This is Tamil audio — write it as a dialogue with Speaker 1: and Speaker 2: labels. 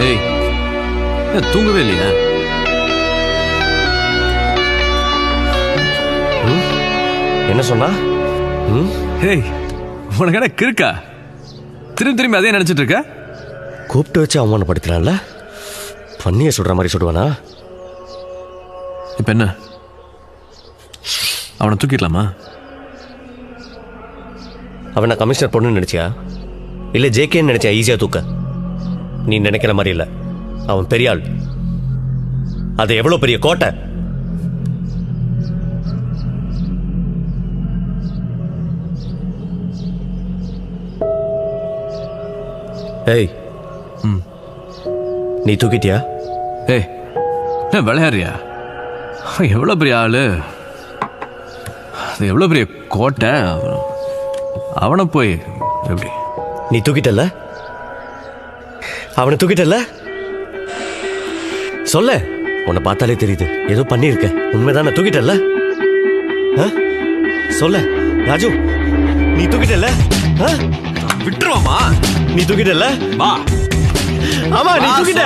Speaker 1: ஏய் தூங்கவே இல்லையா?
Speaker 2: என்ன சொன்னா?
Speaker 1: ஏய் உனக்கு என்ன கிறுக்கா? திரும்பி திரும்பி அதே நினைச்சிட்டு இருக்க?
Speaker 2: கூப்பிட்டு வச்சு அவமானப்படுத்தினான்ல, பண்ணிய சுடுற மாதிரி சுடுவானா?
Speaker 1: இப்ப என்ன, அவனை தூக்கிடலாமா?
Speaker 2: அவனை கமிஷனர் பொண்ணுன்னு நினைச்சியா இல்லை ஜேகேன்னு நினைச்சா ஈஸியாக தூக்க? நீ நினைக்கிற மாதிரி இல்லை, அவன் பெரிய ஆள். அது எவ்வளோ பெரிய கோட்டை! ஏய் நீ தூக்கிட்டியா?
Speaker 1: ஏய் என்ன விளையாடுறியா? எவ்வளோ பெரிய ஆளு, அது எவ்வளோ பெரிய கோட்டை, அவனை போய் எப்படி?
Speaker 2: நீ தூக்கிட்டல்ல? அவனை தூக்கிட்டல்ல? சொல்ல, உன்னை பார்த்தாலே தெரியுது ஏதோ பண்ணியிருக்க. உண்மைதானே? தூக்கிட்டல்ல? சொல்ல ராஜு, நீ தூக்கிட்டல்ல?
Speaker 1: விட்டுருவாமா?
Speaker 2: நீ தூக்கிட்டல்ல?
Speaker 1: வா.
Speaker 2: ஆமா, நீ தூக்கிட்ட.